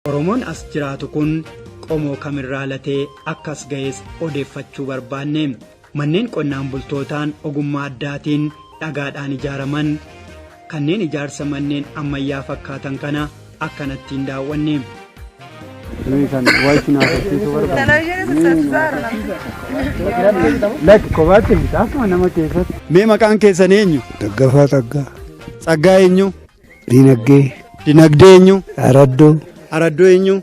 Oromoon as jiraatu kun qomoo kamirraa latee akkas ga'es odeeffachuu barbaanne. Manneen qonnaan bultootaan ogummaa addaatiin dhagaadhaan ijaaraman kanneen ijaarsa manneen ammayyaa fakkaatan kana akkanattiin daawwanne. Mee maqaan keessan eenyu? Daggafaa Tsaggaa. Tsaggaa eenyu? Dinagdee. Dinagdee eenyu? Araddoo. Araddoo eenyu?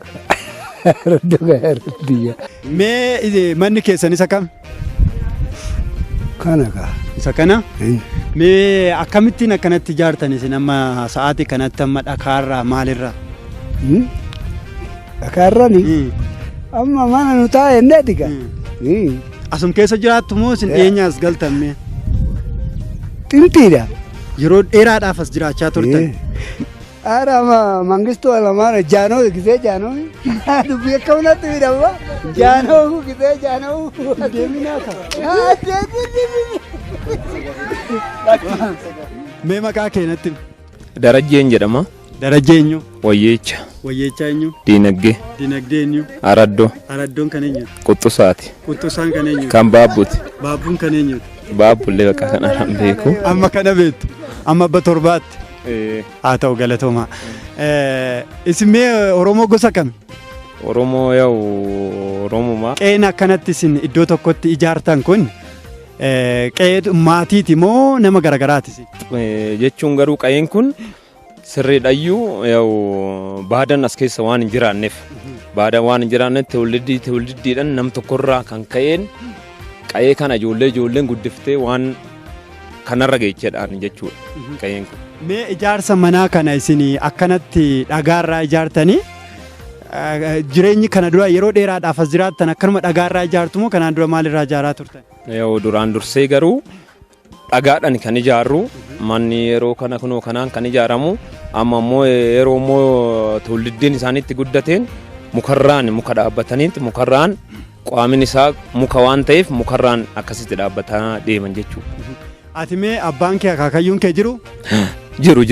Araddoo gaariidha. Mee manni keessan isa kam? Kana kaa. Isa kana? Mee akkamittiin akkanatti ijaartan isin amma sa'aatii kanatti amma dhakaarraa maalirraa? Dhakaarrani? Amma mana nu taa'e hin deetika. Asum keessa jiraattu moo isin dhiyeenyaas galtan mee? Xintiidha. Yeroo dheeraadhaaf as jiraachaa turtan. Ara mangistu alamana Jano gisee Jano. Dubbii akkanatti midhama. Jano gisee Jano. Deeminaa qaba. Mee maqaa keenyatti? Darajjeen jedhama. Darajjee eenyu? Wayyeecha. Wayyeechaa eenyu? Dinagdee. Dinagdee eenyu? Araddoo. Araddoon kan eenyu? Quxxusaati. Quxxusaan kan eenyu? Kan baabbuuti. Baabbuun kan eenyu? Baabbullee bakka kanaan beeku. Amma kana beektu. Amma abba torbaatti. Haa ta'u galatooma. Isin mee Oromoo gosa kami? Oromoo Oromumaa. Qe'een akkanatti isin iddoo tokkotti ijaartan kun qe'ee maatiiti moo nama garaagaraatis? Jechuun garuu qe'een kun sirriidhayyuu baadan as keessa waan hin jiraanneef. Baadan waan hin jiraanneef teewuliddiidhaan nam tokkorraa kan ka'een qe'ee kana ijoolleen guddiftee waan kanarra geecheedhaan jechuudha qe'een kun. Mee ijaarsa manaa kana isin akkanatti dhagaarraa ijaartanii jireenyi kana dura yeroo dheeraadhaaf as jiraattan akkanuma dhagaarraa ijaartu moo kanaan dura maalirraa ijaaraa turtan? Duraan dursee garuu dhagaadhaan kan ijaarru manni yeroo kana kunoo kanaan kan ijaaramu amma immoo yeroo immoo teewuliddiin isaaniitti guddateen muka dhaabbataniitti mukarraan qaamin isaa muka waan ta'eef mukarraan akkasitti dhaabbataa deeman jechuudha. Ati mee abbaan kee akaakayyuun kee jiru? Jiru.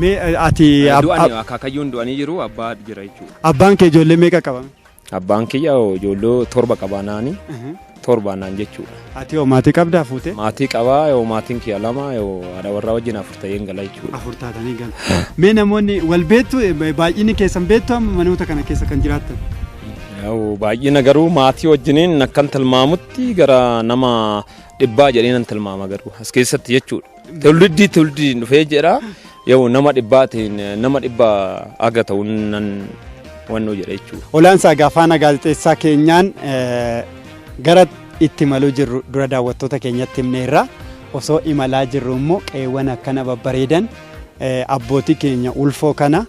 Mee ati akaakayyuun du'anii jiru abbaa jira jechuudha. Abbaan kee ijoollee meeqa qaba? Abbaan kiyya ijoollee 7 qabaanaani. 7 naan jechuudha. Ati hoo maatii qabdaa fuute? Maatii qabaa yoo maatiin kiyya 2 yoo haadha warraa wajjin 4 ta'een gala jechuudha. 4 taatanii gala. Mee namoonni wal beektu baay'inni keessan beektu amma manoota kana keessa kan jiraattan? Baay'ina garuu maatii wajjiniin akkan tilmaamutti gara nama 100 jedheen tilmaama garuu as keessatti jechuudha. Teewuliddiin dhufee jedha yoo nama 100 aga ta'uun nan wannoo jedha jechuudha. Olaansaa Gaafaana gaazexeessaa keenyaan gara itti maluu jirru dura daawwattoota keenyatti himneerra osoo imalaa jirru immoo qe'eewwan akkana babbareedan abbootii keenya ulfoo kana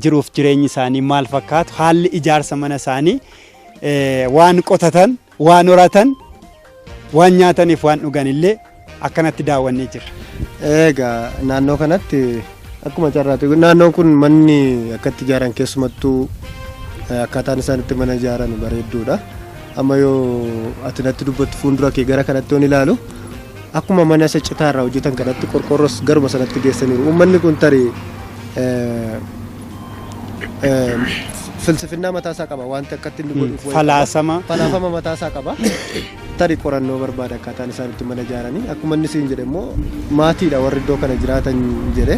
jiruuf jireenyi isaanii maal fakkaatu haalli ijaarsa mana isaanii waan qotatan waan horatan waan nyaataniif waan dhugan illee akkanatti daawwannee jirra. Egaa naannoo kanatti akkuma carraati naannoon kun manni akkatti ijaaran keessumattuu akkaataan isaanitti mana ijaaran bareedduudha. Amma yoo ati natti dubbattu fuuldura kee gara kanatti yoon ilaalu akkuma mana isa citaarraa hojjetan kanatti qorqorroos garuma sanatti geessaniiru. Uummanni kun tarii filsifinnaa mataasaa qaba wanti akkatti inni godhuuf falaasama mataasaa qaba. Tarii qorannoo barbaada akkaataan isaanitti mana ijaaranii akkuma inni siin jedhe immoo maatiidha warri iddoo kana jiraatan jedhe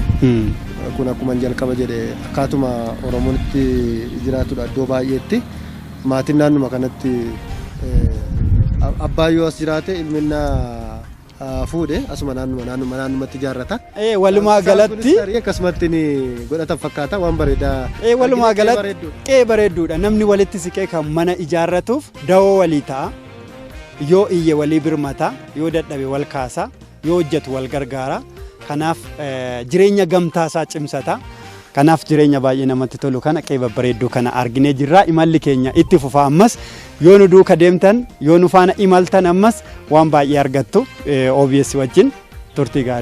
kun akkuma jalqaba jedhe akkaatuma Oromoon itti jiraatudha iddoo baay'eetti maatiin naannuma kanatti abbaan yoo as jiraate ilminnaa fuudhe asuma naannumatti ijaarrata. Walumaa galatti akkasumatti ni godhatan fakkaata waan bareedaa. Walumaa galatti qe'ee bareedduudha namni walitti siqee kan mana ijaarratuuf dawoo walii ta'a. Yoo iyye walii birmata yoo dadhabe wal kaasa yoo hojjetu wal gargaara kanaaf jireenya gamtaasaa cimsata kanaaf jireenya baay'ee namatti tolu kana qe'ee babbareedduu kana arginee jirra imalli keenya itti fufa ammas yoo nu duuka deemtan yoo nu faana imaltan ammas waan baay'ee argattu OBS wajjin turtii gaarii.